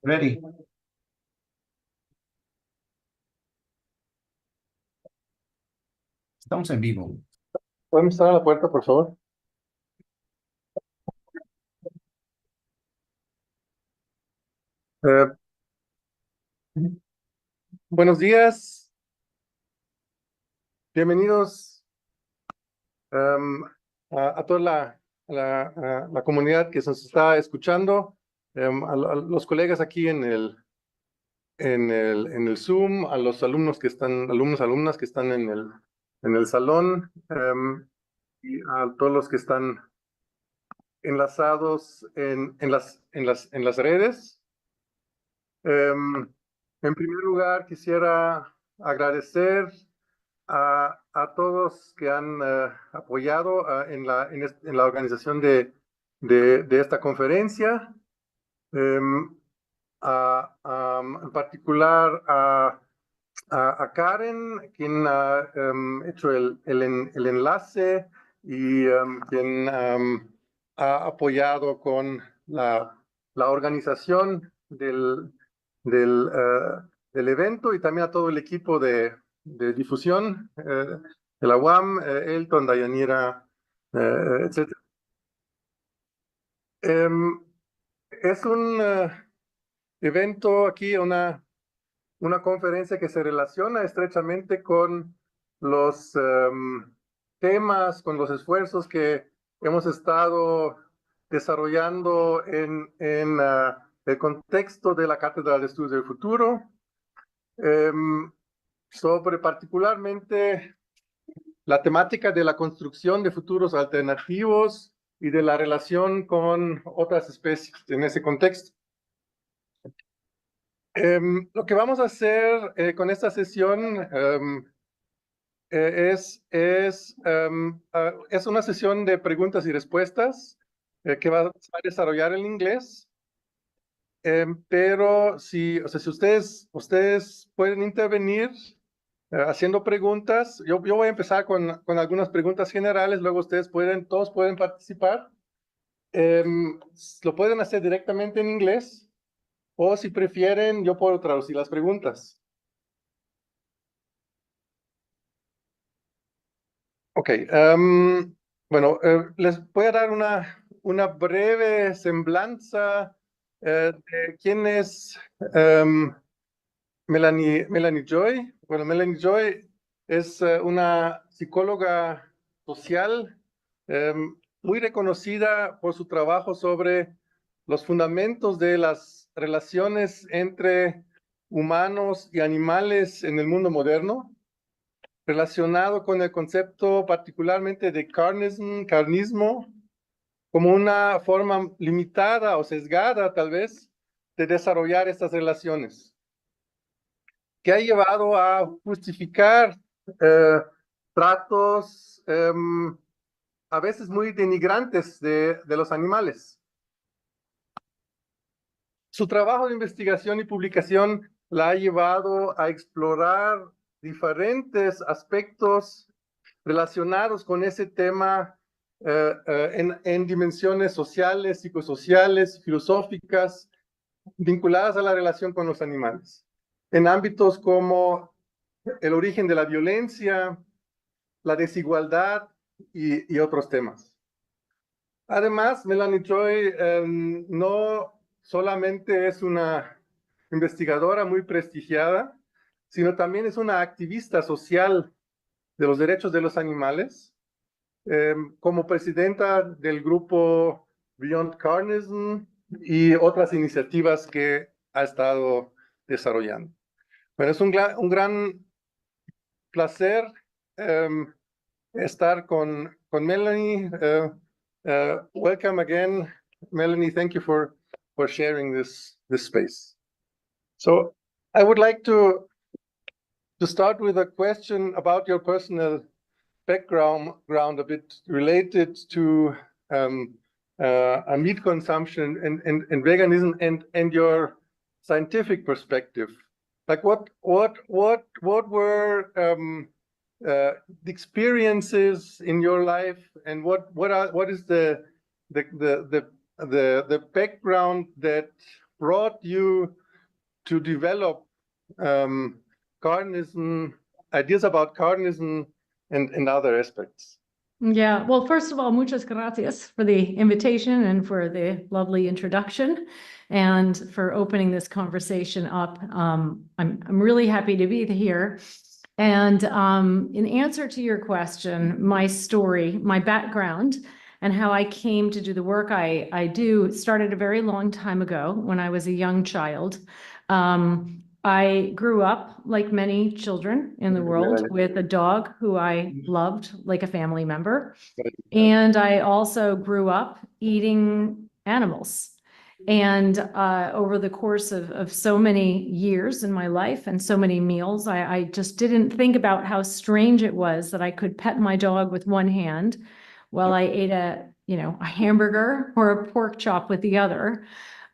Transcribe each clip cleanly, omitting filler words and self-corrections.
Ready. Estamos en vivo. ¿Podemos estar a la puerta, por favor? Eh, Buenos días, bienvenidos a toda la comunidad que nos está escuchando, a los colegas aquí en el Zoom, a los alumnos que están, alumnas que están en el salón, y a todos los que están enlazados en las redes. En primer lugar, quisiera agradecer a todos que han apoyado en la organización de esta conferencia, en particular a Karen, quien ha hecho el enlace y quien ha apoyado con la organización del evento, y también a todo el equipo de difusión de la UAM, Elton, Dayanira, etc. Es un evento aquí, una conferencia que se relaciona estrechamente con los temas, con los esfuerzos que hemos estado desarrollando en el contexto de la Cátedra de Estudios del Futuro, sobre particularmente la temática de la construcción de futuros alternativos y de la relación con otras especies en ese contexto. Lo que vamos a hacer con esta sesión es una sesión de preguntas y respuestas que va a desarrollar en inglés, pero si ustedes pueden intervenir haciendo preguntas. Yo voy a empezar con algunas preguntas generales, luego todos pueden participar. Lo pueden hacer directamente en inglés, o si prefieren, yo puedo traducir las preguntas. Ok, bueno, les voy a dar una breve semblanza de quién es Melanie Joy. Bueno, Melanie Joy es una psicóloga social muy reconocida por su trabajo sobre los fundamentos de las relaciones entre humanos y animales en el mundo moderno, relacionado con el concepto particularmente de carnismo, como una forma limitada o sesgada, tal vez, de desarrollar estas relaciones, que ha llevado a justificar tratos a veces muy denigrantes de los animales. Su trabajo de investigación y publicación la ha llevado a explorar diferentes aspectos relacionados con ese tema en dimensiones sociales, psicosociales, filosóficas, vinculadas a la relación con los animales, en ámbitos como el origen de la violencia, la desigualdad y otros temas. Además, Melanie Joy no solamente es una investigadora muy prestigiada, sino también es una activista social de los derechos de los animales, como presidenta del grupo Beyond Carnism y otras iniciativas que ha estado desarrollando. Bueno, es un gran placer estar con Melanie. Welcome again, Melanie. Thank you for sharing this space. So I would like to start with a question about your personal background, a bit related to meat consumption and veganism, and your scientific perspective. Like what were the experiences in your life, and what is the background that brought you to develop Carnism, ideas about Carnism and other aspects? Yeah, well, first of all, muchas gracias for the invitation and for the lovely introduction and for opening this conversation up. I'm really happy to be here. And in answer to your question, my story, my background, and how I came to do the work I do started a very long time ago when I was a young child. I grew up, like many children in the world, with a dog who I loved like a family member. And I also grew up eating animals. And over the course of so many years in my life and so many meals, I just didn't think about how strange it was that I could pet my dog with one hand while I ate a hamburger or a pork chop with the other.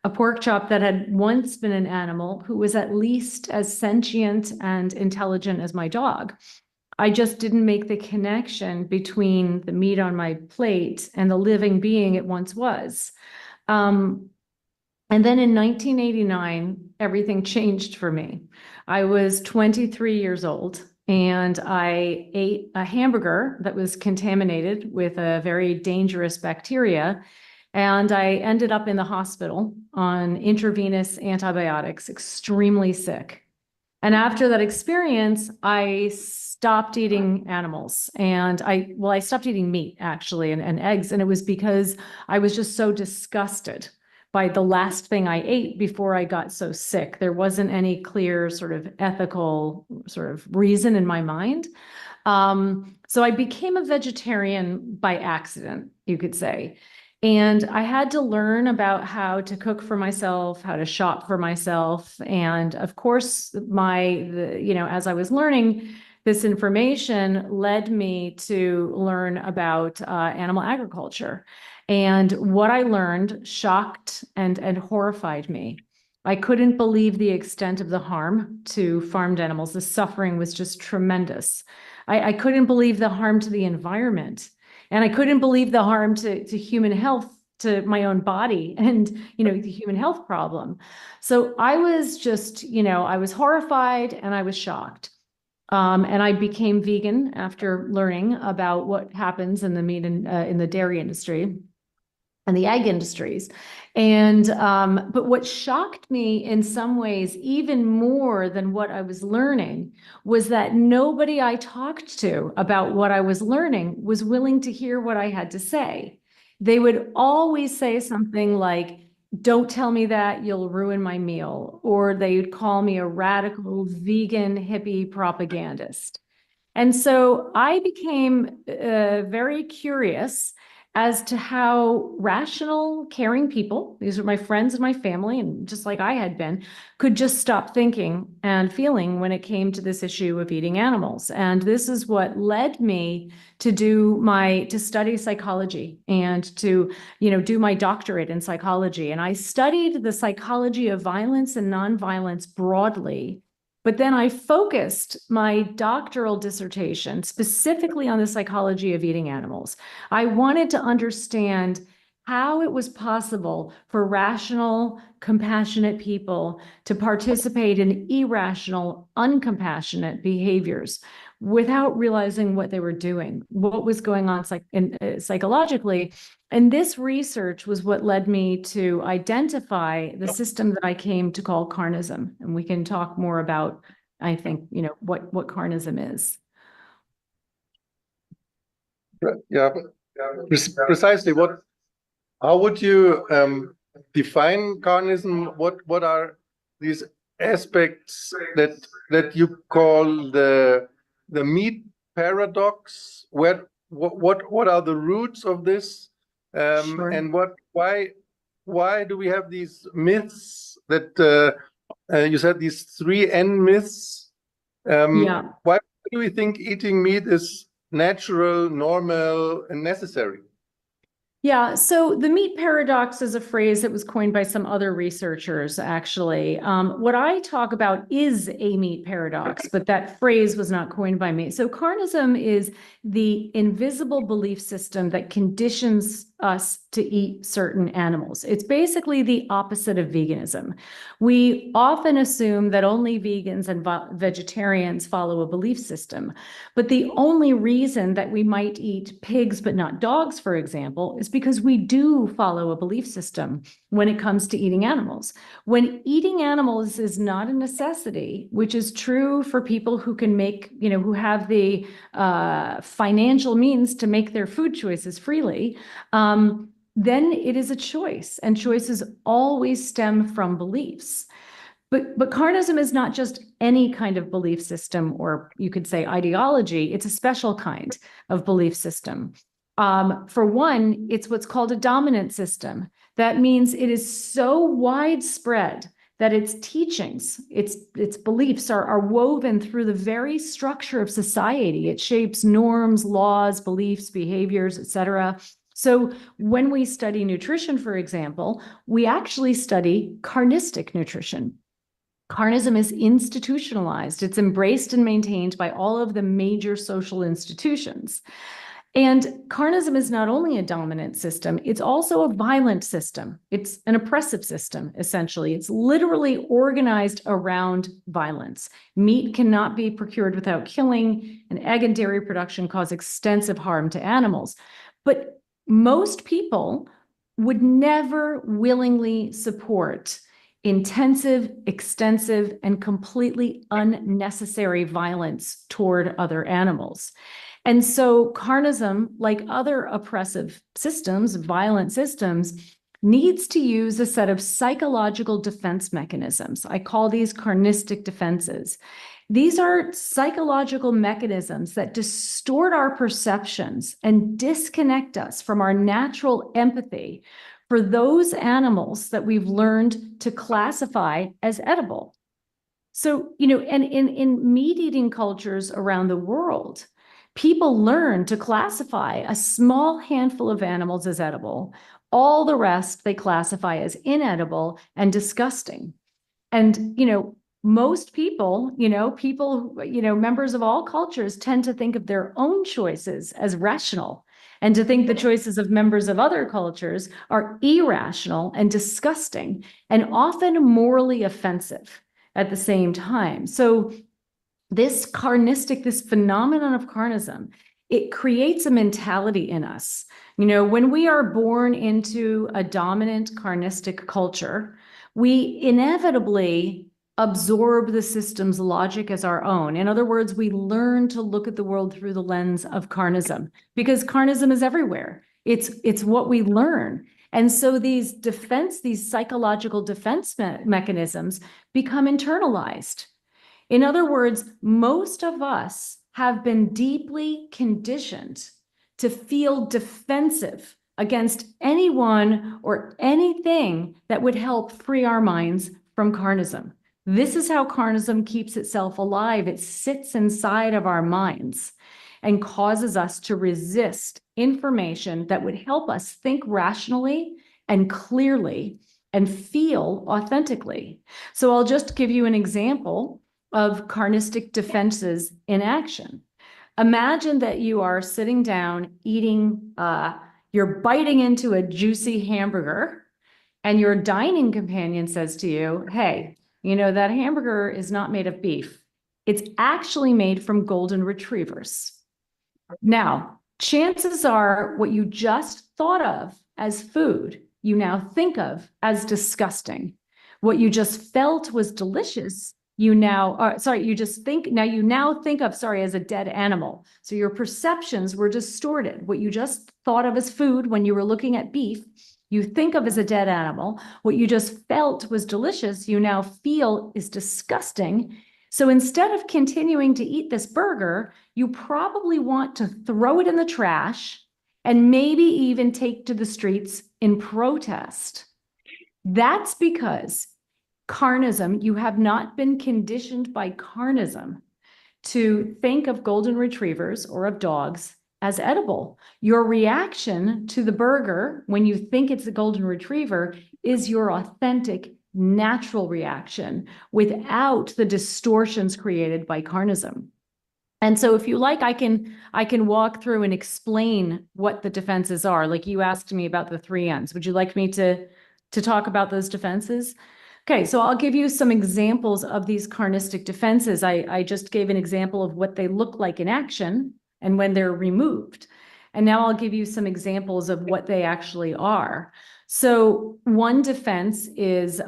A pork chop that had once been an animal who was at least as sentient and intelligent as my dog. I just didn't make the connection between the meat on my plate and the living being it once was. And then in 1989, everything changed for me. I was 23 years old and I ate a hamburger that was contaminated with a very dangerous bacteria. And I ended up in the hospital on intravenous antibiotics, extremely sick. And after that experience, I stopped eating animals and I stopped eating meat actually and eggs. And it was because I was just so disgusted by the last thing I ate before I got so sick. There wasn't any clear sort of ethical sort of reason in my mind. So I became a vegetarian by accident, you could say. And I had to learn about how to cook for myself, how to shop for myself. And of course, as I was learning, this information led me to learn about animal agriculture. And what I learned shocked and horrified me. I couldn't believe the extent of the harm to farmed animals. The suffering was just tremendous. I couldn't believe the harm to the environment. And I couldn't believe the harm to human health, to my own body and, the human health problem. So I was just, I was horrified and I was shocked. And I became vegan after learning about what happens in the meat and in the dairy industry and the egg industries. And, but what shocked me in some ways, even more than what I was learning, was that nobody I talked to about what I was learning was willing to hear what I had to say. They would always say something like, "Don't tell me that, you'll ruin my meal." Or they would call me a radical vegan hippie propagandist. And so I became very curious as to how rational, caring people, these are my friends and my family, and just like I had been, could just stop thinking and feeling when it came to this issue of eating animals. And this is what led me to study psychology and to, do my doctorate in psychology. And I studied the psychology of violence and nonviolence broadly. But then I focused my doctoral dissertation specifically on the psychology of eating animals. I wanted to understand how it was possible for rational, compassionate people to participate in irrational, uncompassionate behaviors without realizing what they were doing, what was going on psychologically. And this research was what led me to identify the system that I came to call Carnism. And we can talk more about, I think, what Carnism is. Yeah, precisely. How would you define Carnism? What are these aspects that you call the meat paradox? What are the roots of this? Sure. And why do we have these myths that you said, these 3 N myths? Yeah. Why do we think eating meat is natural, normal, and necessary? Yeah, so the meat paradox is a phrase that was coined by some other researchers, actually. What I talk about is a meat paradox, but that phrase was not coined by me. So carnism is the invisible belief system that conditions us to eat certain animals. It's basically the opposite of veganism. We often assume that only vegans and vegetarians follow a belief system, but the only reason that we might eat pigs but not dogs, for example, is because we do follow a belief system when it comes to eating animals. When eating animals is not a necessity, which is true for people who can make, who have the financial means to make their food choices freely, then it is a choice, and choices always stem from beliefs. But Carnism is not just any kind of belief system, or you could say ideology. It's a special kind of belief system. For one, it's what's called a dominant system. That means it is so widespread that its teachings, its beliefs are woven through the very structure of society. It shapes norms, laws, beliefs, behaviors, etc. So when we study nutrition, for example, we actually study carnistic nutrition. Carnism is institutionalized. It's embraced and maintained by all of the major social institutions. And carnism is not only a dominant system, it's also a violent system. It's an oppressive system, essentially. It's literally organized around violence. Meat cannot be procured without killing, and egg and dairy production cause extensive harm to animals. But most people would never willingly support intensive, extensive, and completely unnecessary violence toward other animals. And so carnism, like other oppressive systems, violent systems, needs to use a set of psychological defense mechanisms. I call these carnistic defenses. These are psychological mechanisms that distort our perceptions and disconnect us from our natural empathy for those animals that we've learned to classify as edible. So, and in meat-eating cultures around the world, people learn to classify a small handful of animals as edible. All the rest they classify as inedible and disgusting. And, most people, members of all cultures tend to think of their own choices as rational, and to think the choices of members of other cultures are irrational and disgusting, and often morally offensive at the same time. So this phenomenon of carnism, it creates a mentality in us. When we are born into a dominant carnistic culture, we inevitably absorb the system's logic as our own. In other words, we learn to look at the world through the lens of carnism, because carnism is everywhere. It's what we learn. And so these psychological defense mechanisms become internalized. In other words, most of us have been deeply conditioned to feel defensive against anyone or anything that would help free our minds from carnism. This is how carnism keeps itself alive. It sits inside of our minds and causes us to resist information that would help us think rationally and clearly and feel authentically. So I'll just give you an example of carnistic defenses in action. Imagine that you are sitting down eating, you're biting into a juicy hamburger, and your dining companion says to you, hey, that hamburger is not made of beef. It's actually made from golden retrievers. Now, chances are what you just thought of as food, you now think of as disgusting. What you just felt was delicious, you now think of as a dead animal. So your perceptions were distorted. What you just thought of as food when you were looking at beef, you think of as a dead animal. What you just felt was delicious, you now feel is disgusting. So instead of continuing to eat this burger, you probably want to throw it in the trash and maybe even take to the streets in protest. That's because carnism, you have not been conditioned by carnism to think of golden retrievers or of dogs as edible. Your reaction to the burger when you think it's a golden retriever is your authentic, natural reaction without the distortions created by carnism. And so if you like, I can walk through and explain what the defenses are. Like you asked me about the 3 N's. Would you like me to talk about those defenses? Okay, so I'll give you some examples of these carnistic defenses. I just gave an example of what they look like in action and when they're removed. And now I'll give you some examples of what they actually are. So one defense is,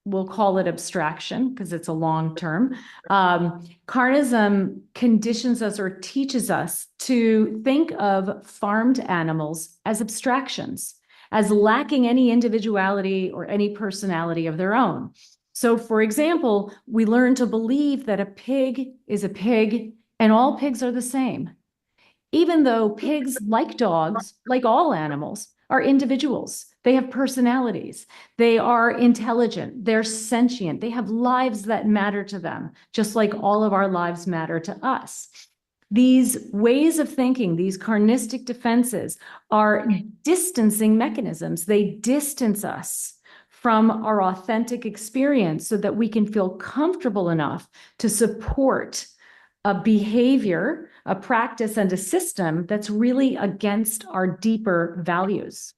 we'll call it abstraction because it's a long term. Carnism conditions us or teaches us to think of farmed animals as abstractions, as lacking any individuality or any personality of their own. So, for example, we learn to believe that a pig is a pig and all pigs are the same, even though pigs, like dogs, like all animals, are individuals. They have personalities. They are intelligent. They're sentient. They have lives that matter to them, just like all of our lives matter to us. These ways of thinking, these carnistic defenses, are distancing mechanisms. They distance us from our authentic experience so that we can feel comfortable enough to support a behavior, a practice, and a system that's really against our deeper values.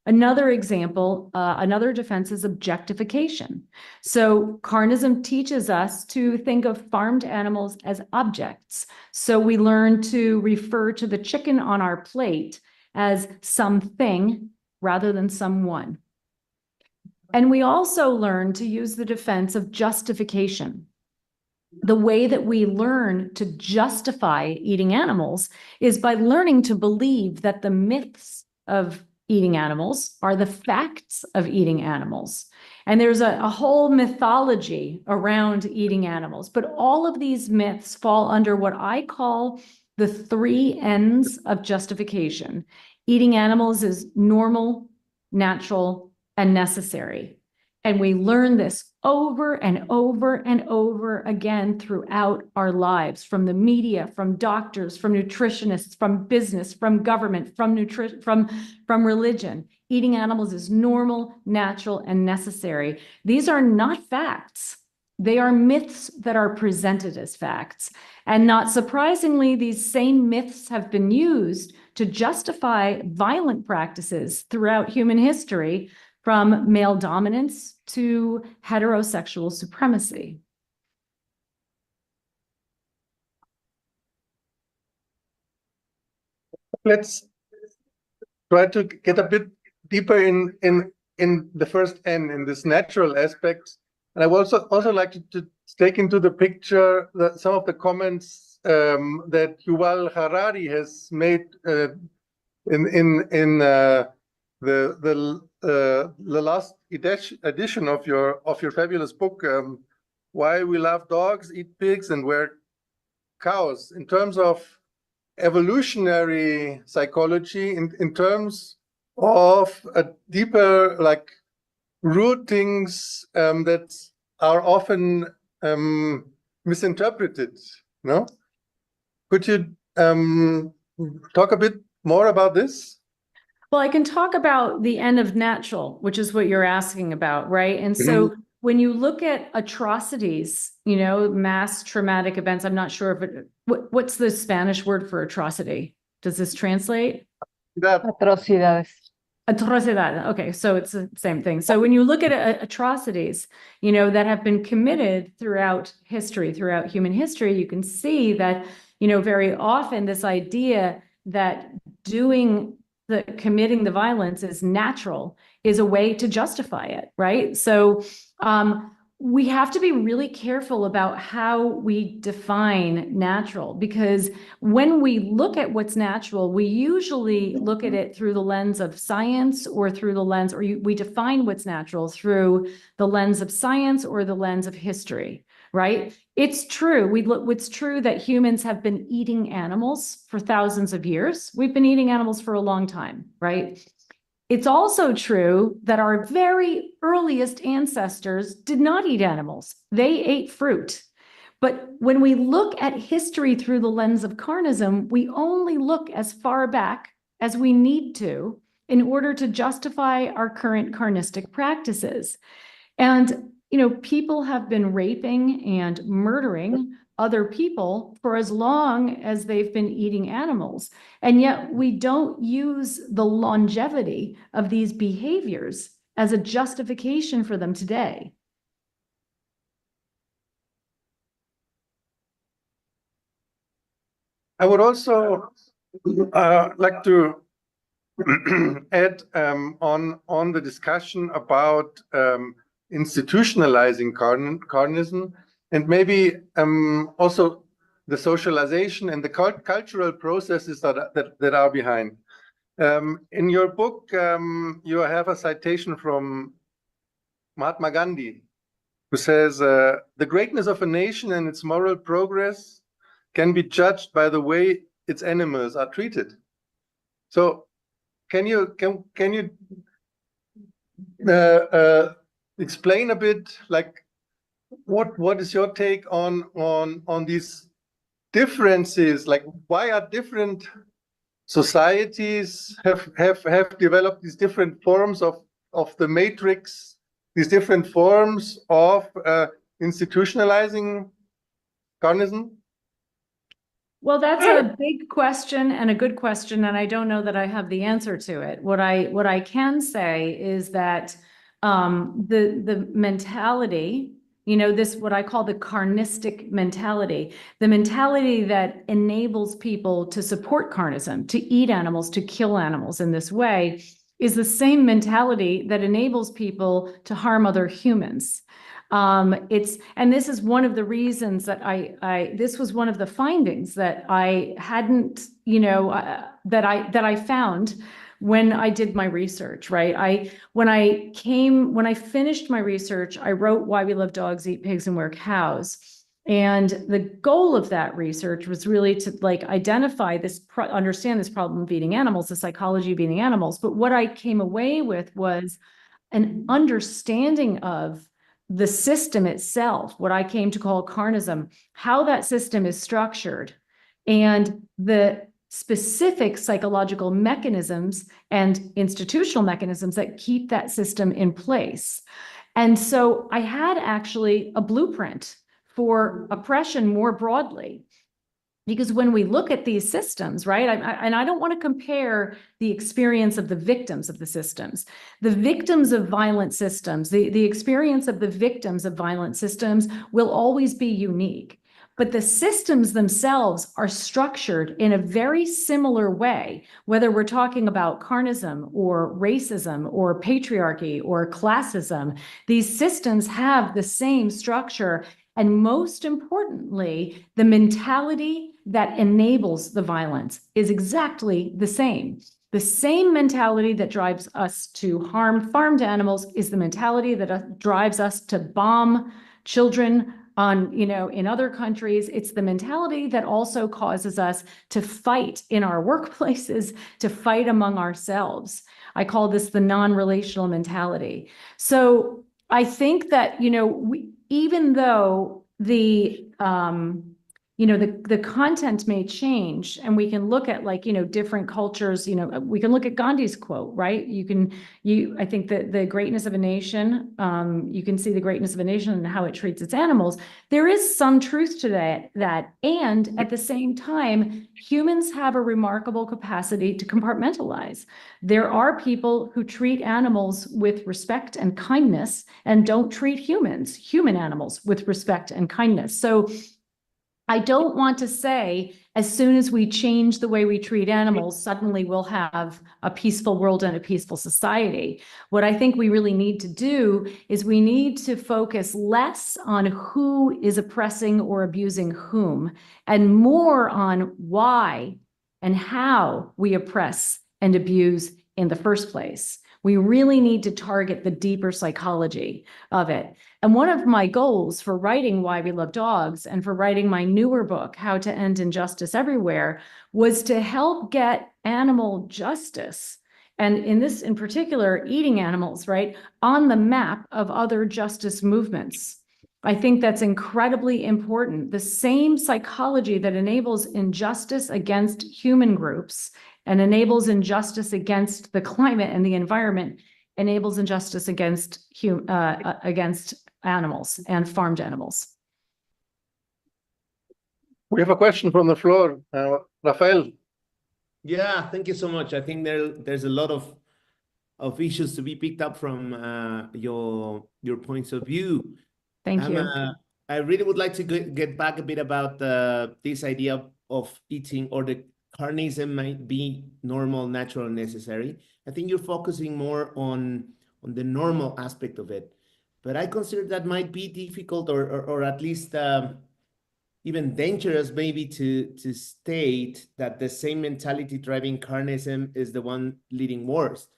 Another example, another defense is objectification. So carnism teaches us to think of farmed animals as objects. So we learn to refer to the chicken on our plate as something rather than someone. And we also learn to use the defense of justification. The way that we learn to justify eating animals is by learning to believe that the myths of eating animals are the facts of eating animals. And there's a whole mythology around eating animals, but all of these myths fall under what I call the 3 N's of justification. Eating animals is normal, natural, and necessary. And we learn this over and over and over again throughout our lives, from the media, from doctors, from nutritionists, from business, from government, from religion. Eating animals is normal, natural, and necessary. These are not facts. They are myths that are presented as facts. And not surprisingly, these same myths have been used to justify violent practices throughout human history, from male dominance to heterosexual supremacy. Let's try to get a bit deeper in the first N, in this natural aspect. And I would also like to take into the picture some of the comments that Yuval Harari has made in the last edition of your fabulous book, Why We Love Dogs, Eat Pigs, and Wear Cows, in terms of evolutionary psychology, in terms of a deeper, like, rootings that are often misinterpreted. No? Could you talk a bit more about this? Well, I can talk about the end of natural, which is what you're asking about, right? And so when you look at atrocities, mass traumatic events, I'm not sure if what's the Spanish word for atrocity? Does this translate? Atrocidades. Atrocidad. Okay, so it's the same thing. So when you look at atrocities, that have been committed throughout history, throughout human history, you can see that, very often this idea that committing the violence is natural is a way to justify it, right? So we have to be really careful about how we define natural, because when we look at what's natural, we usually look at it through the lens of science, or through the lens, or we define what's natural through the lens of science or the lens of history, right? It's true. It's true that humans have been eating animals for thousands of years. We've been eating animals for a long time, right? It's also true that our very earliest ancestors did not eat animals. They ate fruit. But when we look at history through the lens of carnism, we only look as far back as we need to in order to justify our current carnistic practices. And people have been raping and murdering other people for as long as they've been eating animals. And yet we don't use the longevity of these behaviors as a justification for them today. I would also like to add on the discussion about institutionalizing carnism, and maybe also the socialization and the cultural processes that are behind. In your book, you have a citation from Mahatma Gandhi, who says, the greatness of a nation and its moral progress can be judged by the way its animals are treated. So can you explain a bit, like, what is your take on these differences? Like, why are different societies have developed these different forms of the matrix, these different forms of institutionalizing carnism? Well, that's a big question and a good question, and I don't know that I have the answer to it. What I can say is that the mentality, this what I call the carnistic mentality, the mentality that enables people to support carnism, to eat animals, to kill animals in this way, is the same mentality that enables people to harm other humans. And this is one of the reasons that this was one of the findings that I hadn't, that I found when I did my research, right? When I finished my research, I wrote Why We Love Dogs, Eat Pigs, and Wear Cows. And the goal of that research was really to identify understand this problem of eating animals, the psychology of eating animals. But what I came away with was an understanding of the system itself, what I came to call carnism, how that system is structured, and the specific psychological mechanisms and institutional mechanisms that keep that system in place. And so I had actually a blueprint for oppression more broadly. Because when we look at these systems, right, and I don't want to compare the experience of the victims of the systems. The victims of violent systems, the experience of the victims of violent systems will always be unique. But the systems themselves are structured in a very similar way, whether we're talking about carnism or racism or patriarchy or classism. These systems have the same structure. And most importantly, the mentality that enables the violence is exactly the same. The same mentality that drives us to harm farmed animals is the mentality that drives us to bomb children in other countries. It's the mentality that also causes us to fight in our workplaces, to fight among ourselves. I call this the non-relational mentality. So I think that, even though the content may change, and we can look at different cultures, we can look at Gandhi's quote, right? I think that the greatness of a nation, you can see the greatness of a nation and how it treats its animals. There is some truth to that. And at the same time, humans have a remarkable capacity to compartmentalize. There are people who treat animals with respect and kindness and don't treat human animals with respect and kindness. So I don't want to say as soon as we change the way we treat animals, suddenly we'll have a peaceful world and a peaceful society. What I think we really need to do is we need to focus less on who is oppressing or abusing whom, and more on why and how we oppress and abuse in the first place. We really need to target the deeper psychology of it. And one of my goals for writing Why We Love Dogs and for writing my newer book, How to End Injustice Everywhere, was to help get animal justice, and in particular, eating animals, right, on the map of other justice movements. I think that's incredibly important. The same psychology that enables injustice against human groups and enables injustice against the climate and the environment enables injustice against animals and farmed animals. We have a question from the floor. Rafael. Yeah, thank you so much. I think there's a lot of issues to be picked up from your points of view. Thank you. I really would like to get back a bit about this idea of eating, or the carnism might be normal, natural, and necessary. I think you're focusing more on the normal aspect of it, but I consider that might be difficult, or at least even dangerous, maybe, to state that the same mentality driving carnism is the one leading wars,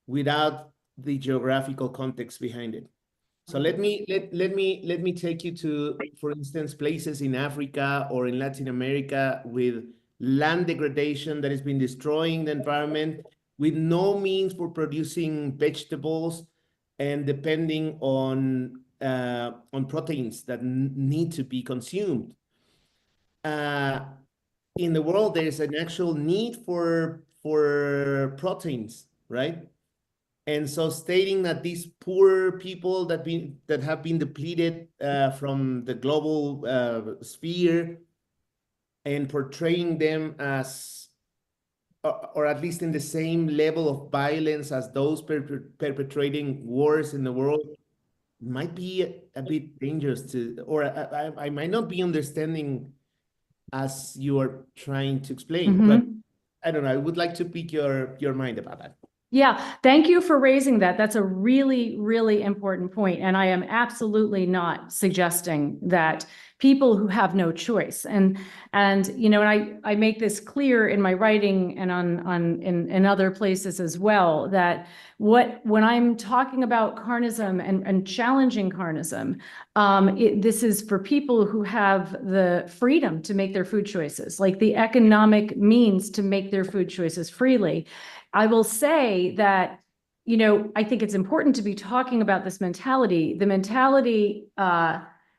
without the geographical context behind it. So let me take you to, for instance, places in Africa or in Latin America with land degradation that has been destroying the environment, with no means for producing vegetables, and depending on proteins that need to be consumed. In the world, there is an actual need for proteins, right? And so stating that these poor people that have been depleted from the global sphere, and portraying them as, or at least in the same level of violence as those perpetrating wars in the world, might be a bit dangerous to, or I might not be understanding as you are trying to explain, but I don't know. I would like to pick your mind about that. Yeah, thank you for raising that. That's a really, really important point. And I am absolutely not suggesting that people who have no choice, and you know, and I make this clear in my writing and in other places as well, that when I'm talking about carnism and challenging carnism, this is for people who have the freedom to make their food choices, like the economic means to make their food choices freely. I will say that, you know, I think it's important to be talking about this mentality,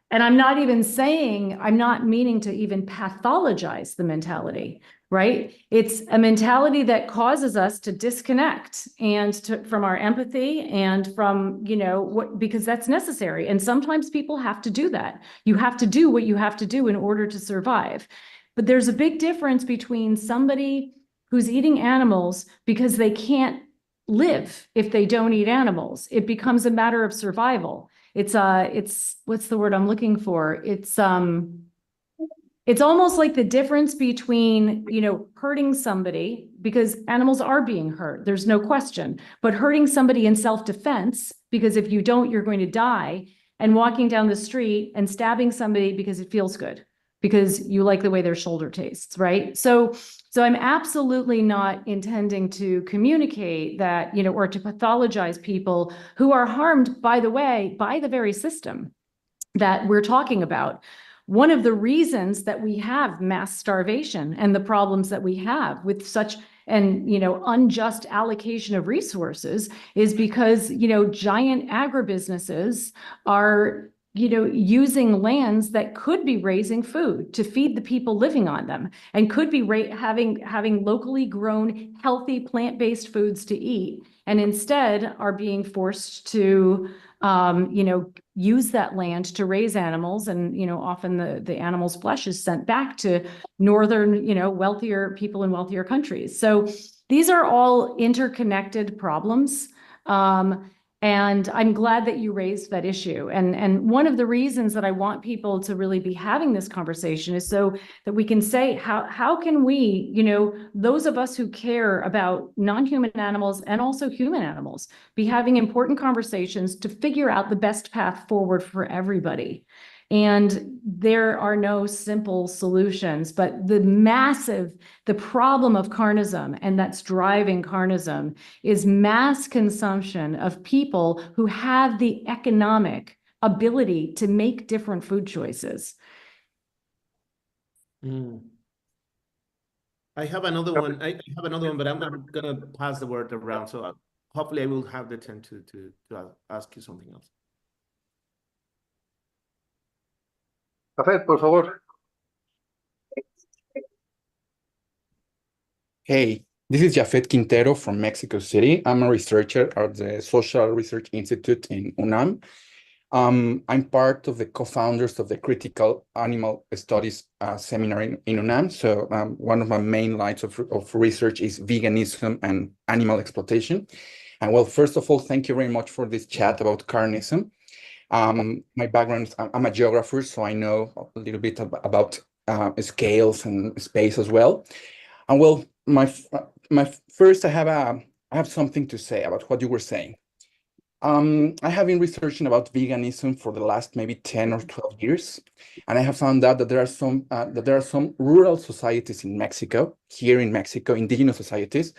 and I'm not even saying, I'm not meaning to even pathologize the mentality, right? It's a mentality that causes us to disconnect from our empathy and from, you know, because that's necessary. And sometimes people have to do that. You have to do what you have to do in order to survive. But there's a big difference between somebody who's eating animals because they can't live if they don't eat animals. It becomes a matter of survival. It's what's the word I'm looking for? It's almost like the difference between, you know, hurting somebody, because animals are being hurt, there's no question, but hurting somebody in self-defense, because if you don't, you're going to die, and walking down the street and stabbing somebody because it feels good, because you like the way their shoulder tastes, right? So I'm absolutely not intending to communicate that, you know, or to pathologize people who are harmed, by the way, by the very system that we're talking about. One of the reasons that we have mass starvation and the problems that we have with such an, you know, unjust allocation of resources is because, you know, giant agribusinesses are, you know, using lands that could be raising food to feed the people living on them, and could be having locally grown, healthy, plant-based foods to eat, and instead are being forced to, you know, use that land to raise animals. And, you know, often the animal's flesh is sent back to northern, you know, wealthier people in wealthier countries. So these are all interconnected problems. And I'm glad that you raised that issue. And one of the reasons that I want people to really be having this conversation is so that we can say, how can we, you know, those of us who care about non-human animals and also human animals, be having important conversations to figure out the best path forward for everybody. And there are no simple solutions, but the problem of carnism, and that's driving carnism, is mass consumption of people who have the economic ability to make different food choices. I have another one. But I'm gonna pass the word around. So hopefully I will have the time to ask you something else. Jafet, por favor. Hey, this is Jafet Quintero from Mexico City. I'm a researcher at the Social Research Institute in UNAM. I'm part of the co-founders of the Critical Animal Studies seminar in UNAM. So one of my main lines of research is veganism and animal exploitation. And well, first of all, thank you very much for this chat about carnism. My background, I'm a geographer, so I know a little bit about scales and space as well. And well, first, I have something to say about what you were saying. I have been researching about veganism for the last maybe 10 or 12 years, and I have found out that there are some rural societies in Mexico, here in Mexico, indigenous societies,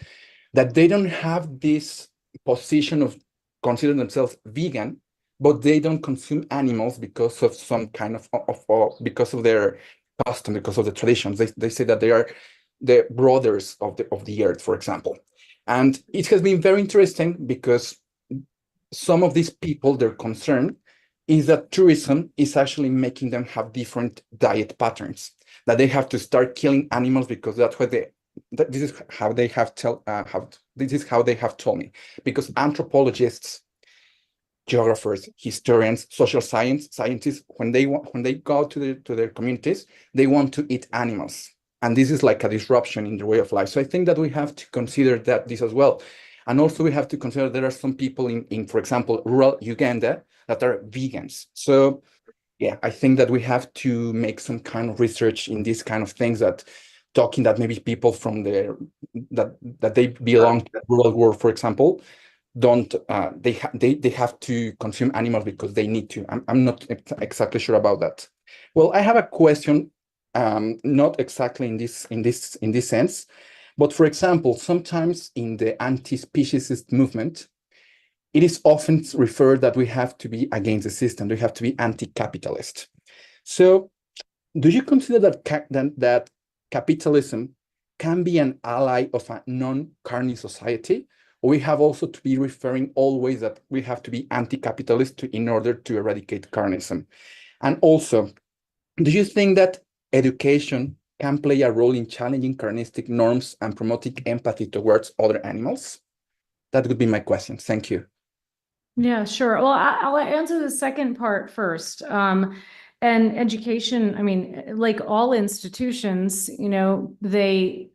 that they don't have this position of considering themselves vegan, but they don't consume animals because of some kind of because of their custom, because of the traditions. They say that they are the brothers of the earth, for example. And it has been very interesting because some of these people, their concern is that tourism is actually making them have different diet patterns, that they have to start killing animals because that's what this is how they have told me. Because anthropologists, geographers, historians, social scientists, when they go to their communities, they want to eat animals. And this is like a disruption in the way of life. So I think that we have to consider this as well. And also we have to consider there are some people in, for example, rural Uganda that are vegans. So yeah, I think that we have to make some kind of research in these kind of things, that talking that maybe people from that they belong to the rural world, for example, don't they have to consume animals because they need to. I'm not exactly sure about that. Well, I have a question, not exactly in this sense. But for example, sometimes in the anti-speciesist movement, it is often referred that we have to be against the system, we have to be anti-capitalist. So do you consider that capitalism can be an ally of a non-carnivore society? Or we have also to be referring always that we have to be anti-capitalist in order to eradicate carnism? And also, do you think that education can play a role in challenging carnistic norms and promoting empathy towards other animals? That would be my question. Thank you. Yeah, sure. Well, I'll answer the second part first. And education, I mean, like all institutions, you know, they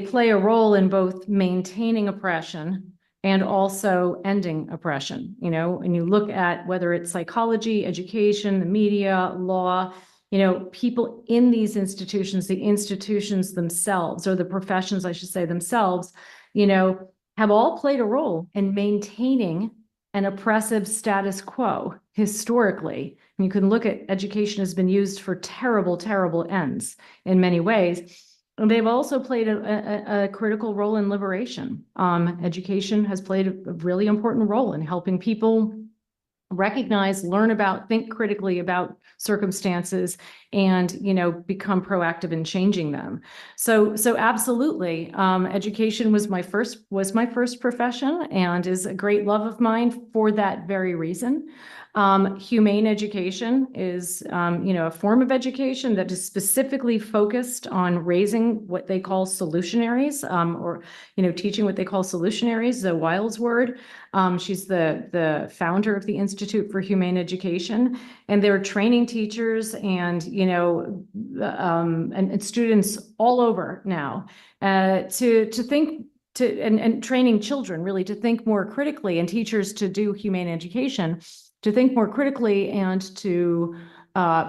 play a role in both maintaining oppression and also ending oppression, you know, and you look at whether it's psychology, education, the media, law, you know, people in these institutions, the institutions themselves, or the professions, I should say, themselves, you know, have all played a role in maintaining an oppressive status quo historically. And you can look at education has been used for terrible, terrible ends in many ways. And they've also played a critical role in liberation. Education has played a really important role in helping people recognize, learn about, think critically about circumstances, and, you know, become proactive in changing them. So absolutely, education was my first profession and is a great love of mine for that very reason. Humane education is, you know, a form of education that is specifically focused on raising what they call solutionaries, or, you know, teaching what they call solutionaries, Zoe Wild's word. She's the founder of the Institute for Humane Education, and they're training teachers and, you know, and students all over now to think and training children really to think more critically, and teachers to do humane education, to think more critically and to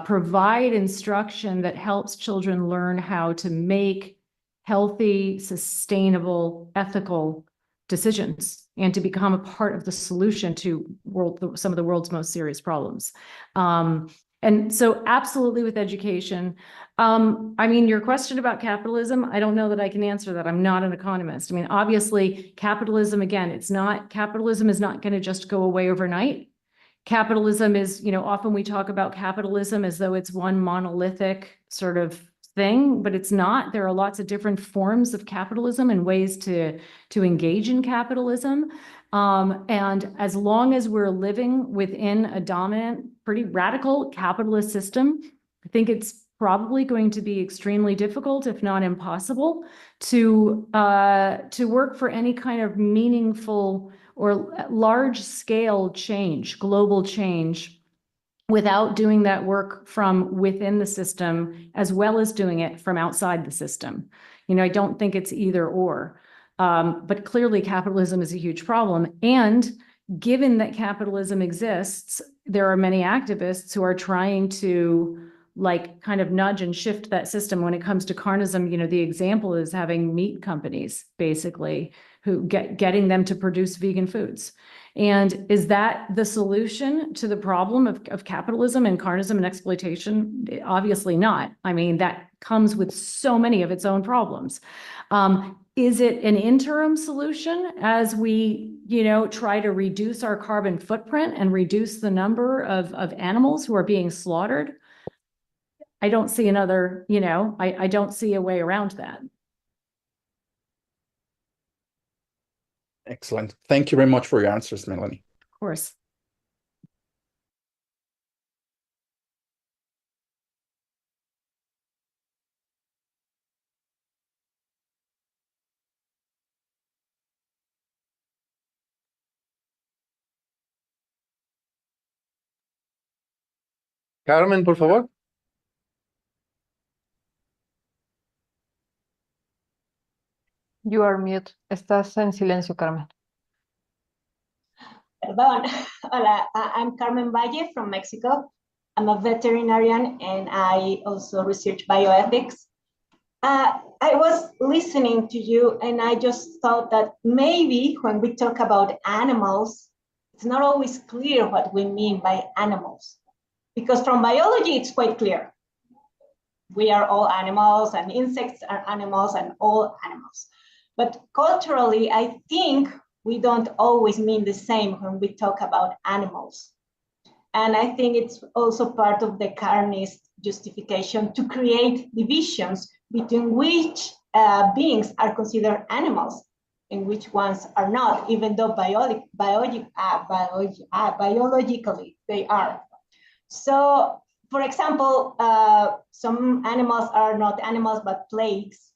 provide instruction that helps children learn how to make healthy, sustainable, ethical decisions and to become a part of the solution to some of the world's most serious problems. And so absolutely with education. I mean, your question about capitalism, I don't know that I can answer that. I'm not an economist. I mean, obviously capitalism, again, capitalism is not going to just go away overnight. Capitalism is, you know, often we talk about capitalism as though it's one monolithic sort of thing, but it's not. There are lots of different forms of capitalism and ways to engage in capitalism. And as long as we're living within a dominant, pretty radical capitalist system, I think it's probably going to be extremely difficult, if not impossible, to work for any kind of meaningful or large-scale change, global change without doing that work from within the system, as well as doing it from outside the system. You know, I don't think it's either or. But clearly capitalism is a huge problem. And given that capitalism exists, there are many activists who are trying to like kind of nudge and shift that system. When it comes to carnism, you know, the example is having meat companies, basically, who getting them to produce vegan foods. And is that the solution to the problem of capitalism and carnism and exploitation? Obviously not. I mean, that comes with so many of its own problems. Is it an interim solution as we, you know, try to reduce our carbon footprint and reduce the number of animals who are being slaughtered? I don't see another, you know, I don't see a way around that. Excellent. Thank you very much for your answers, Melanie. Of course. Carmen, por favor. You are mute. Estás en silencio, Carmen. Perdón. Hola, I'm Carmen Valle from Mexico. I'm a veterinarian and I also research bioethics. I was listening to you and I just thought that maybe when we talk about animals, it's not always clear what we mean by animals. Because from biology, it's quite clear. We are all animals and insects are animals and all animals. But culturally, I think we don't always mean the same when we talk about animals. And I think it's also part of the Carnist justification to create divisions between which beings are considered animals and which ones are not, even though biologically they are. So, for example, some animals are not animals, but plagues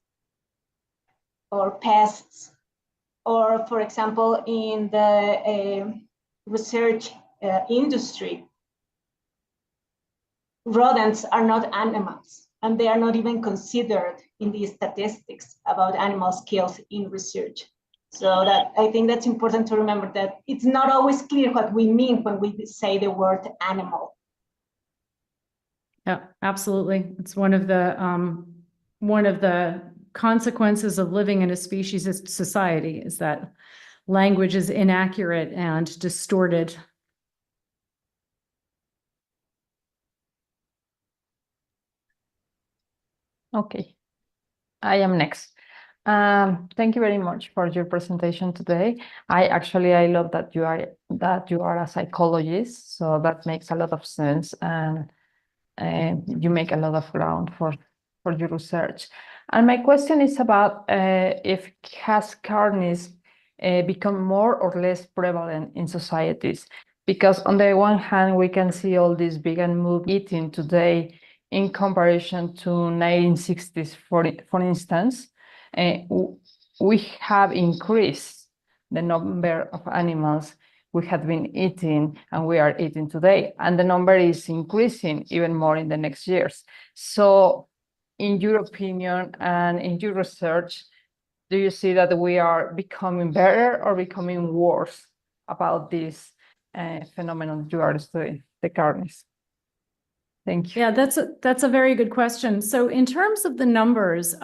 or pests. Or, for example, in the research industry, rodents are not animals, and they are not even considered in the statistics about animals killed in research. So that I think that's important to remember, that it's not always clear what we mean when we say the word animal. Yeah, absolutely. It's one of the consequences of living in a speciesist society is that language is inaccurate and distorted. Okay, I am next. Thank you very much for your presentation today. I love that you are a psychologist, so that makes a lot of sense, and you make a lot of ground for your research. And my question is about if has carnism become more or less prevalent in societies? Because on the one hand, we can see all this vegan movement eating today in comparison to 1960s, for instance. We have increased the number of animals we have been eating and we are eating today, and the number is increasing even more in the next years. So in your opinion and in your research, do you see that we are becoming better or becoming worse about this phenomenon you are studying, the carnism? Thank you. Yeah, that's a very good question. So in terms of the numbers,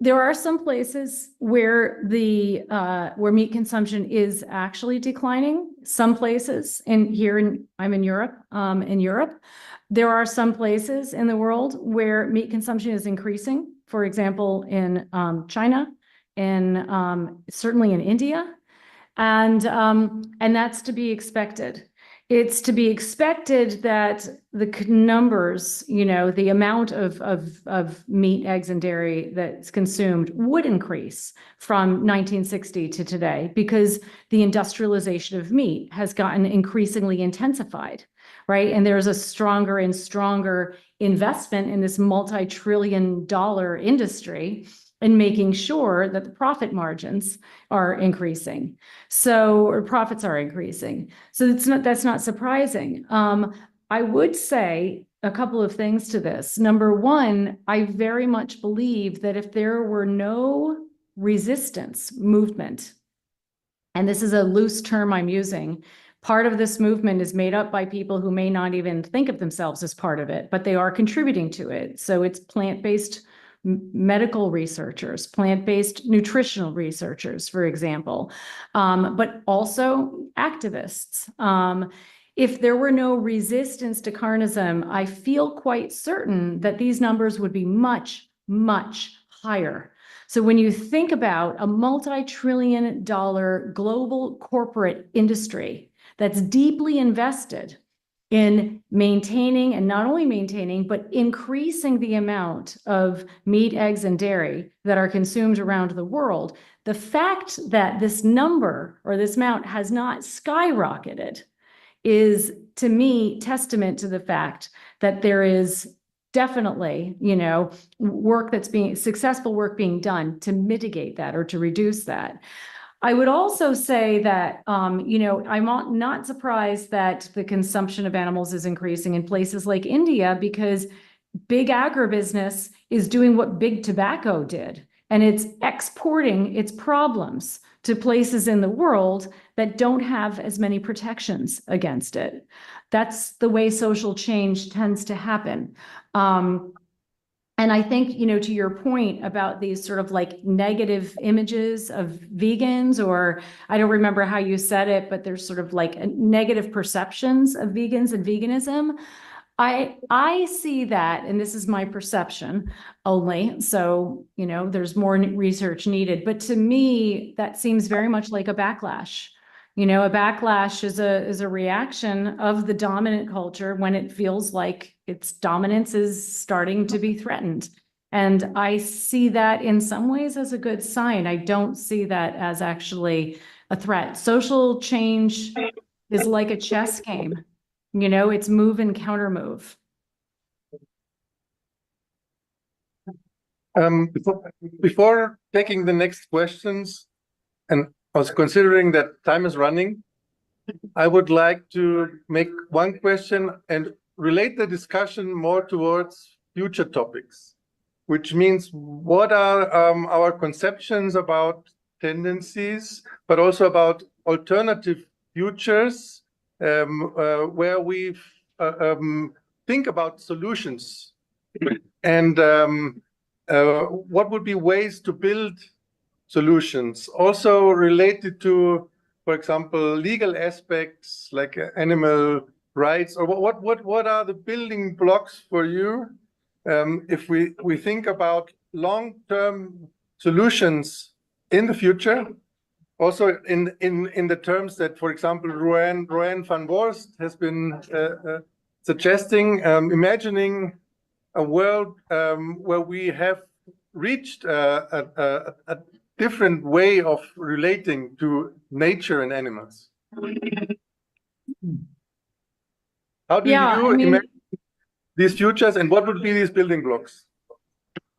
there are some places where where meat consumption is actually declining. Some places I'm in Europe. In Europe, there are some places in the world where meat consumption is increasing. For example, in China, certainly in India, and that's to be expected. It's to be expected that the numbers, you know, the amount of meat, eggs, and dairy that's consumed would increase from 1960 to today because the industrialization of meat has gotten increasingly intensified, right? And there's a stronger and stronger investment in this multi-trillion-dollar industry and making sure that the profit margins are increasing. So, or profits are increasing. So that's not surprising. I would say a couple of things to this. Number one, I very much believe that if there were no resistance movement, and this is a loose term I'm using, part of this movement is made up by people who may not even think of themselves as part of it, but they are contributing to it. So it's plant-based medical researchers, plant-based nutritional researchers, for example, but also activists. If there were no resistance to carnism, I feel quite certain that these numbers would be much, much higher. So when you think about a multi-trillion-dollar global corporate industry that's deeply invested in maintaining, and not only maintaining, but increasing the amount of meat, eggs, and dairy that are consumed around the world, the fact that this number or this amount has not skyrocketed is, to me, testament to the fact that there is definitely, successful work being done to mitigate that or to reduce that. I would also say that, I'm not surprised that the consumption of animals is increasing in places like India, because big agribusiness is doing what big tobacco did, and it's exporting its problems to places in the world that don't have as many protections against it. That's the way social change tends to happen. And I think, to your point about these sort of like negative images of vegans, or I don't remember how you said it, but there's sort of like negative perceptions of vegans and veganism. I see that, and this is my perception only, so, there's more research needed, but to me, that seems very much like a backlash. A backlash is a reaction of the dominant culture when it feels like its dominance is starting to be threatened. And I see that in some ways as a good sign. I don't see that as actually a threat. Social change is like a chess game. It's move and counter move. Before taking the next questions, and I was considering that time is running, I would like to make one question and relate the discussion more towards future topics, which means what are our conceptions about tendencies, but also about alternative futures, where we think about solutions, and what would be ways to build solutions, also related to, for example, legal aspects like animal rights, or what are the building blocks for you if we think about long-term solutions in the future, also in the terms that, for example, Rowan van Voorst has been suggesting, imagining a world where we have reached a different way of relating to nature and animals. How do you imagine these futures, and what would be these building blocks?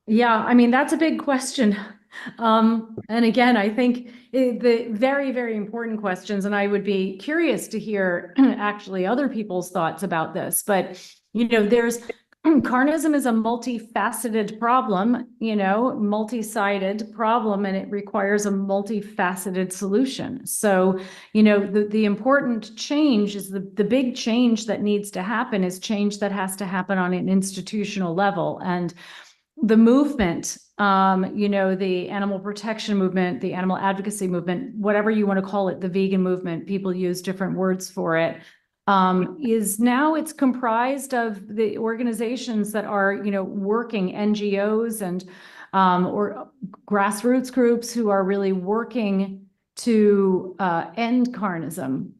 Yeah, that's a big question. And again, I think the very, very important questions, and I would be curious to hear actually other people's thoughts about this, but carnism is a multifaceted problem, multi-sided problem, and it requires a multifaceted solution. So, the important change is the big change that needs to happen is change that has to happen on an institutional level. And the movement, the animal protection movement, the animal advocacy movement, whatever you want to call it, the vegan movement, people use different words for it, is now it's comprised of the organizations that are, working, NGOs and or grassroots groups who are really working to end carnism,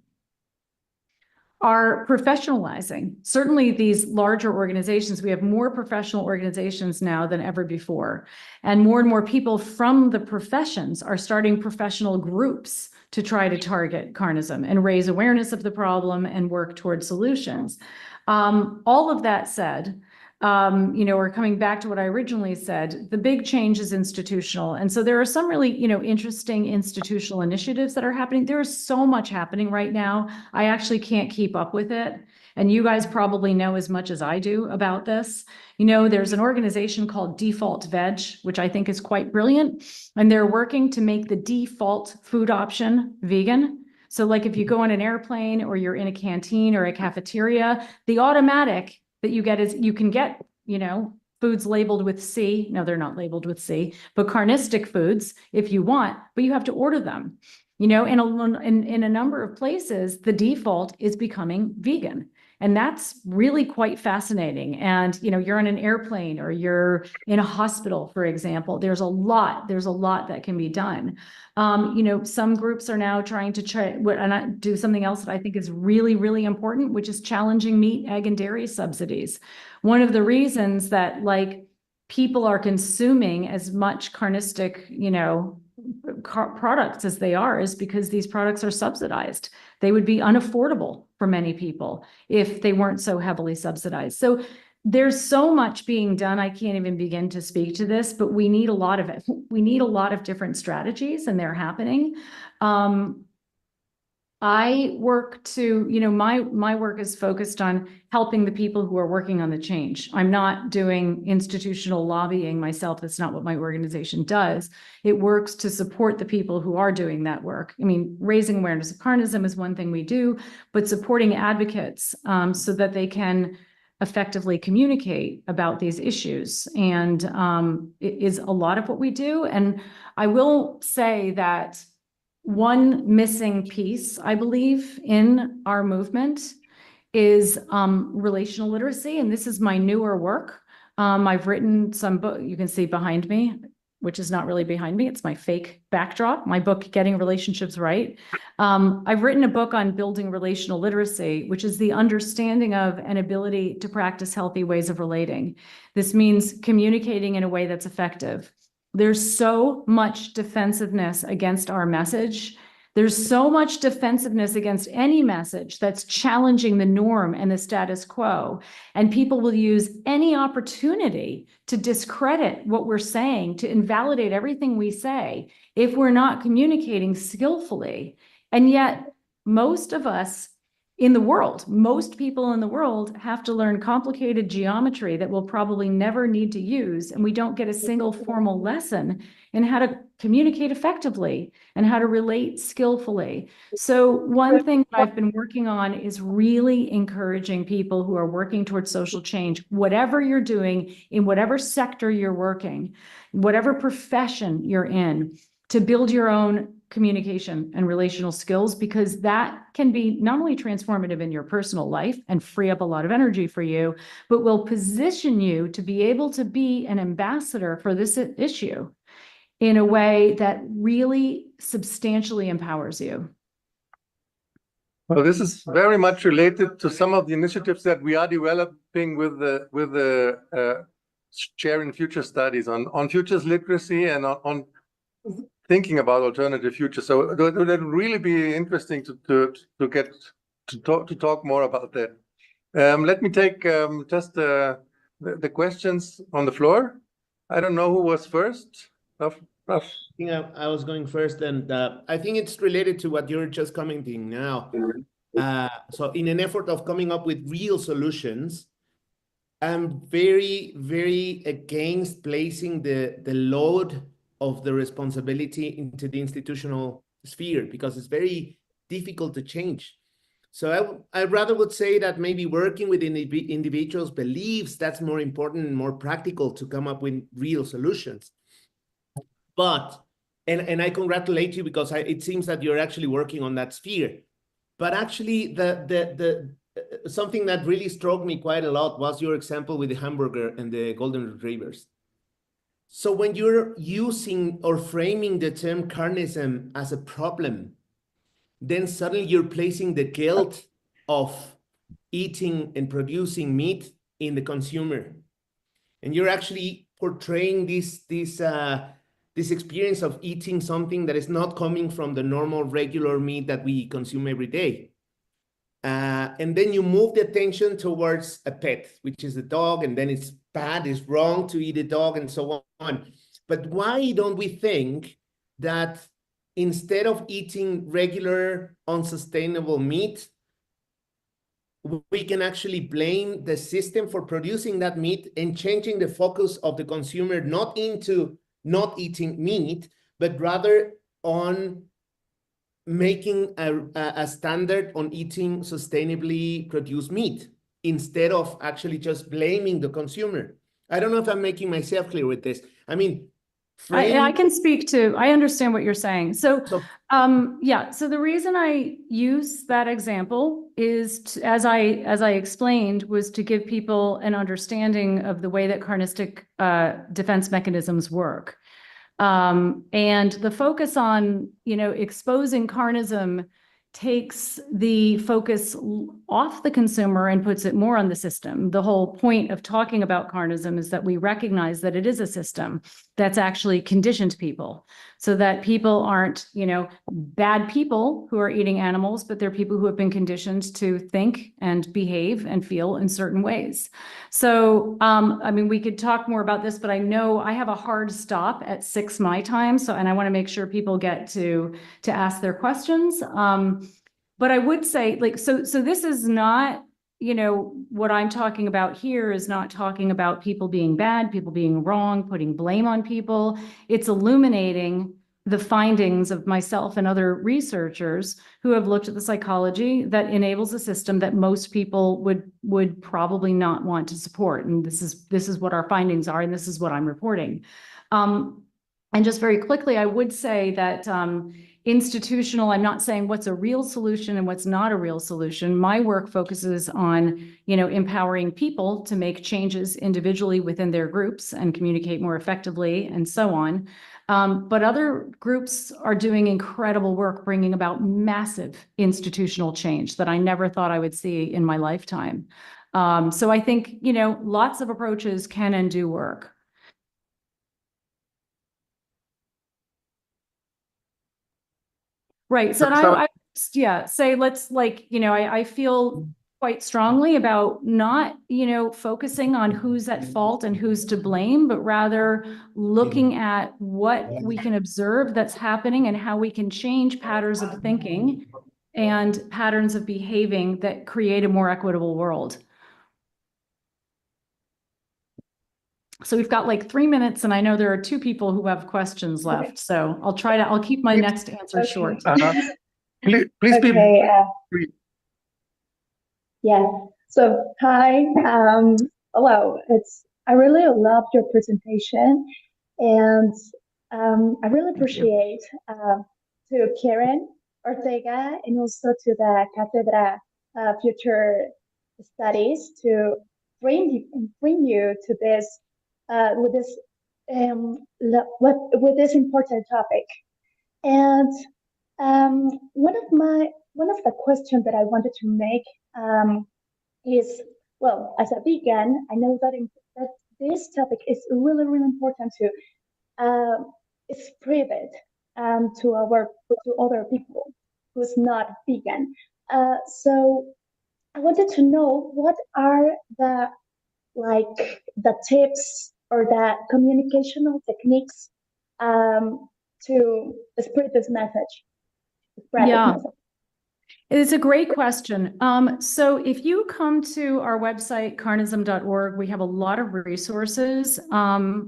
are professionalizing. Certainly these larger organizations, we have more professional organizations now than ever before. And more people from the professions are starting professional groups to try to target carnism and raise awareness of the problem and work towards solutions. All of that said, we're coming back to what I originally said, the big change is institutional. And so there are some really, interesting institutional initiatives that are happening. There is so much happening right now. I actually can't keep up with it. And you guys probably know as much as I do about this. You know, there's an organization called Default Veg, which I think is quite brilliant. And they're working to make the default food option vegan. So like if you go on an airplane or you're in a canteen or a cafeteria, the automatic that you get is you can get, you know, foods labeled with C. No, they're not labeled with C, but carnistic foods if you want, but you have to order them. You know, in a number of places, the default is becoming vegan. And that's really quite fascinating. And, you know, you're on an airplane or you're in a hospital, for example, there's a lot that can be done. You know, some groups are now trying to do something else that I think is really, really important, which is challenging meat, egg, and dairy subsidies. One of the reasons that like people are consuming as much carnistic, you know, products as they are is because these products are subsidized. They would be unaffordable for many people if they weren't so heavily subsidized. So there's so much being done. I can't even begin to speak to this, but we need a lot of it. We need a lot of different strategies, and they're happening. I work to, you know, my work is focused on helping the people who are working on the change. I'm not doing institutional lobbying myself. That's not what my organization does. It works to support the people who are doing that work. I mean, raising awareness of Carnism is one thing we do, but supporting advocates so that they can effectively communicate about these issues. And it is a lot of what we do. And I will say that one missing piece, I believe, in our movement is relational literacy. And this is my newer work. I've written some book, you can see behind me, which is not really behind me. It's my fake backdrop, my book, Getting Relationships Right. I've written a book on building relational literacy, which is the understanding of and ability to practice healthy ways of relating. This means communicating in a way that's effective. There's so much defensiveness against our message. There's so much defensiveness against any message that's challenging the norm and the status quo. And people will use any opportunity to discredit what we're saying, to invalidate everything we say if we're not communicating skillfully. And yet, most of us in the world, most people in the world have to learn complicated geometry that we'll probably never need to use. And we don't get a single formal lesson in how to communicate effectively and how to relate skillfully. So one thing that I've been working on is really encouraging people who are working towards social change, whatever you're doing, in whatever sector you're working, whatever profession you're in, to build your own communication and relational skills, because that can be not only transformative in your personal life and free up a lot of energy for you, but will position you to be able to be an ambassador for this issue in a way that really substantially empowers you. Well, this is very much related to some of the initiatives that we are developing with the sharing future studies on futures literacy and on thinking about alternative futures. So that would really be interesting to talk more about that. Let me take just the questions on the floor. I don't know who was first. I was going first, and I think it's related to what you're just commenting now. So in an effort of coming up with real solutions, I'm very, very against placing the load of the responsibility into the institutional sphere, because it's very difficult to change. So I rather would say that maybe working with individuals' beliefs, that's more important and more practical to come up with real solutions. But, and I congratulate you, because it seems that you're actually working on that sphere. But actually, something that really struck me quite a lot was your example with the hamburger and the golden retrievers. So when you're using or framing the term carnism as a problem, then suddenly you're placing the guilt of eating and producing meat in the consumer. And you're actually portraying this experience of eating something that is not coming from the normal, regular meat that we consume every day. And then you move the attention towards a pet, which is a dog, and then it's bad, it's wrong to eat a dog, and so on. But why don't we think that instead of eating regular, unsustainable meat, we can actually blame the system for producing that meat and changing the focus of the consumer not into not eating meat, but rather on making a standard on eating sustainably produced meat instead of actually just blaming the consumer. I don't know if I'm making myself clear with this. I mean, I can speak to, I understand what you're saying. So, So- yeah, so the reason I use that example is, as I explained, was to give people an understanding of the way that carnistic defense mechanisms work. And the focus on, exposing carnism takes the focus off the consumer and puts it more on the system. The whole point of talking about carnism is that we recognize that it is a system that's actually conditioned people, so that people aren't, bad people who are eating animals, but they're people who have been conditioned to think and behave and feel in certain ways. So, I mean, we could talk more about this, but I know I have a hard stop at 6 my time. So, and I want to make sure people get to ask their questions. But I would say, so this is not, what I'm talking about here is not talking about people being bad, people being wrong, putting blame on people. It's illuminating the findings of myself and other researchers who have looked at the psychology that enables a system that most people would probably not want to support. And this is what our findings are, and this is what I'm reporting. And just very quickly, I would say that institutional, I'm not saying what's a real solution and what's not a real solution. My work focuses on, empowering people to make changes individually within their groups and communicate more effectively and so on. But other groups are doing incredible work, bringing about massive institutional change that I never thought I would see in my lifetime. So I think, lots of approaches can and do work. Right. So say, let's I feel quite strongly about not, focusing on who's at fault and who's to blame, but rather looking at what we can observe that's happening and how we can change patterns of thinking and patterns of behaving that create a more equitable world. So we've got 3 minutes, and I know there are 2 people who have questions left. So I'll keep my next answer short. Please Okay, be. yeah. So hi, hello. I really loved your presentation, and I really appreciate to Karen Ortega and also to the Cátedra Future Studies to bring you to this with this important topic. And one of the questions that I wanted to make is, well, as a vegan, I know that this topic is really, really important to spread it to other people who's not vegan. So I wanted to know what are the tips or the communicational techniques to spread this message. Yeah, it's a great question. So if you come to our website, carnism.org, we have a lot of resources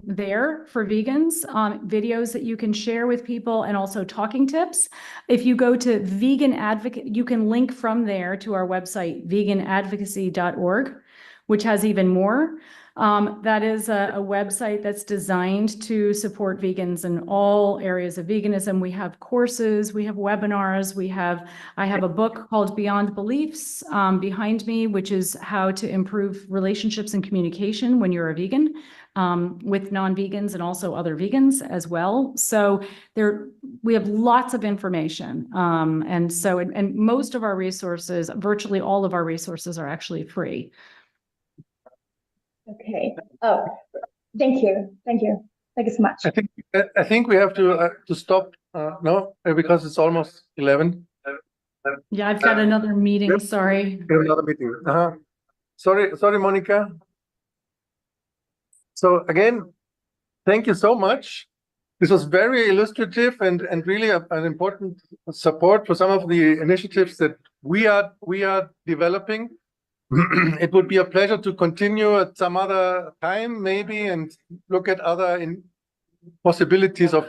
there for vegans, videos that you can share with people, and also talking tips. If you go to Vegan Advocate, you can link from there to our website, veganadvocacy.org, which has even more. That is a website that's designed to support vegans in all areas of veganism. We have courses, we have webinars, I have a book called Beyond Beliefs behind me, which is how to improve relationships and communication when you're a vegan with non-vegans and also other vegans as well. So we have lots of information. And most of our resources, virtually all of our resources, are actually free. Okay. Oh, thank you so much. I think we have to stop no, because it's almost 11. Yeah, I've got another meeting. Yep. Sorry. We have another meeting. Sorry, Monica. So again, thank you so much. This was very illustrative and really an important support for some of the initiatives that we are developing. It would be a pleasure to continue at some other time, maybe, and look at other possibilities of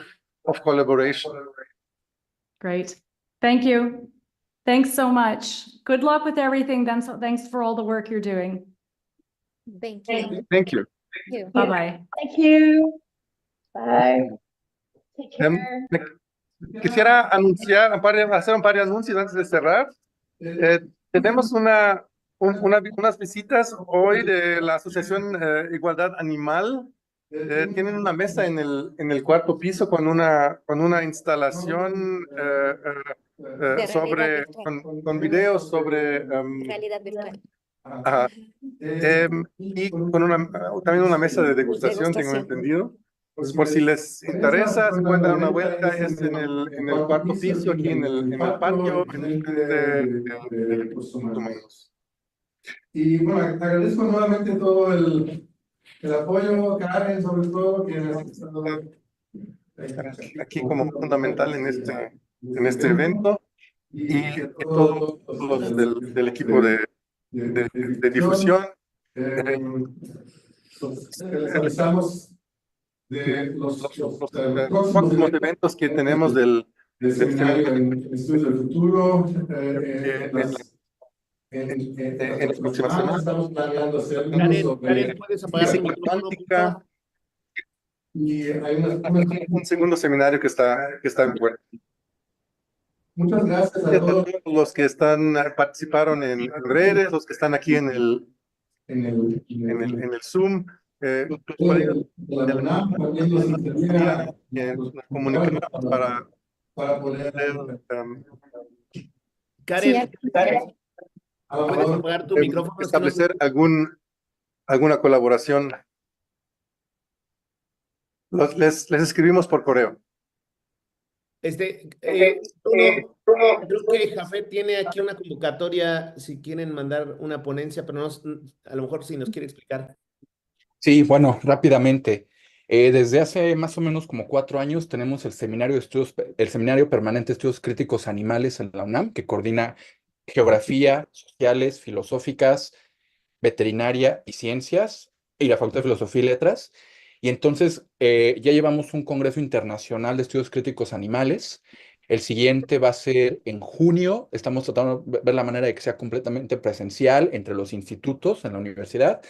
collaboration. Great. Thank you. Thanks so much. Good luck with everything. Thanks for all the work you're doing. Thank you. Thank you. Thank you. Bye-bye. Thank you. Bye. Take Em, care. Quisiera hacer un par de anuncios antes de cerrar. Tenemos unas visitas hoy de la Asociación Igualdad Animal. Tienen una mesa en el cuarto piso con una instalación De sobre realidad virtual. con videos sobre Realidad virtual. ajá, y con también una mesa de degustación, tengo Degustación. entendido. Pues por si les interesa, se pueden dar una vuelta, es en el cuarto piso, aquí en el patio, de recursos humanos. Y bueno, agradezco nuevamente todo el apoyo, Karen, sobre todo, que ha estado aquí como fundamental en este evento, y todos los del equipo de difusión. Realizamos de los próximos eventos que tenemos del seminario en Estudios del Futuro, en las próximas semanas. Estamos planeando hacer Karen, ¿puedes apagar tu micrófono, cuántica, y hay un segundo seminario que está en puerta. Muchas gracias a todos los que participaron en redes, los que están aquí en el Zoom, los colegas de la UNAM, también nos gustaría que nos comunicáramos para poder Karen, Sí, ¿puedes apagar tu micrófono? Es que no se- establecer alguna colaboración. Les escribimos por correo. Bruno, creo que Jafet tiene aquí una convocatoria si quieren mandar una ponencia, pero no, a lo mejor si nos quiere explicar. Sí, bueno, rápidamente. Desde hace más o menos como 4 años tenemos el Seminario Permanente de Estudios Críticos Animales en la UNAM, que coordina geografía, sociales, filosóficas, veterinaria y ciencias, y la Facultad de Filosofía y Letras. Y entonces ya llevamos un Congreso Internacional de Estudios Críticos Animales. El siguiente va a ser en junio. Estamos tratando de ver la manera de que sea completamente presencial entre los institutos en la universidad.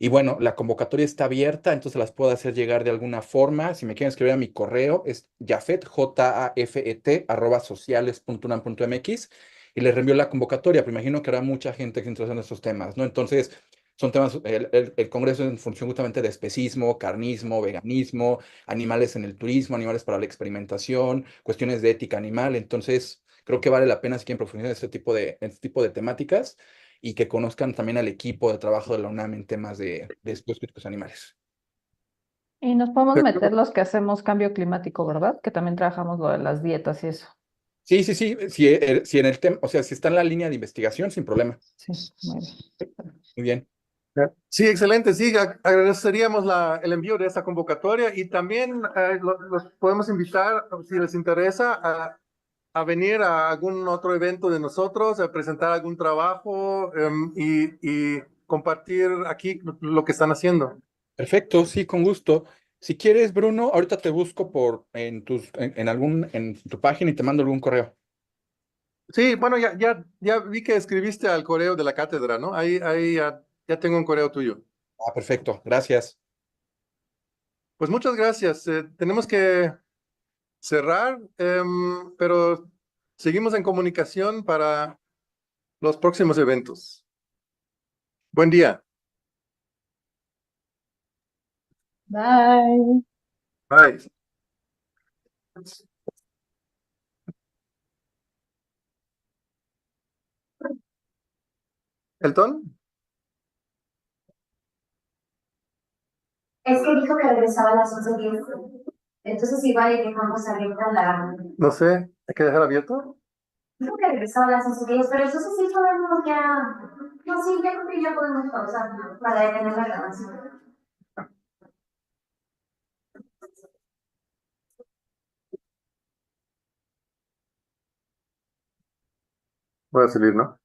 Y bueno, la convocatoria está abierta, entonces las puedo hacer llegar de alguna forma. Si me quieren escribir a mi correo, es jafet, jafet, @sociales.unam.mx, y les reenvío la convocatoria, pero imagino que habrá mucha gente que se interesa en estos temas, ¿no? Entonces, son temas, el congreso es en función justamente de especismo, carnismo, veganismo, animales en el turismo, animales para la experimentación, cuestiones de ética animal. Entonces, creo que vale la pena si quieren profundizar en este tipo de temáticas, y que conozcan también al equipo de trabajo de la UNAM en temas de estudios críticos animales. Y nos podemos meter los que hacemos cambio climático, ¿verdad? Que también trabajamos lo de las dietas y eso. Sí, sí, sí, si en el tema, o sea, si está en la línea de investigación, sin problema. Sí, muy bien. Muy bien. Sí, excelente. Sí, agradeceríamos el envío de esta convocatoria, y también los podemos invitar, si les interesa, a venir a algún otro evento de nosotros, a presentar algún trabajo y compartir aquí lo que están haciendo. Perfecto, sí, con gusto. Si quieres, Bruno, ahorita te busco en tu página y te mando algún correo. Sí, bueno, ya vi que escribiste al correo de la cátedra, ¿no? Ahí ya tengo un correo tuyo. Ah, perfecto, gracias. Pues muchas gracias. Tenemos que cerrar, pero seguimos en comunicación para los próximos eventos. Buen día. Bye. Bye. ¿Elton? Es que dijo que regresaba a las 11:10. Entonces igual y dejamos abierta la... No sé, ¿hay que dejar abierto? Dijo que regresaba a las 11:10, pero entonces sí podemos ya... No, sí, ya creo que ya podemos pausar, ¿no? Para detener la grabación. Voy a salir, ¿no?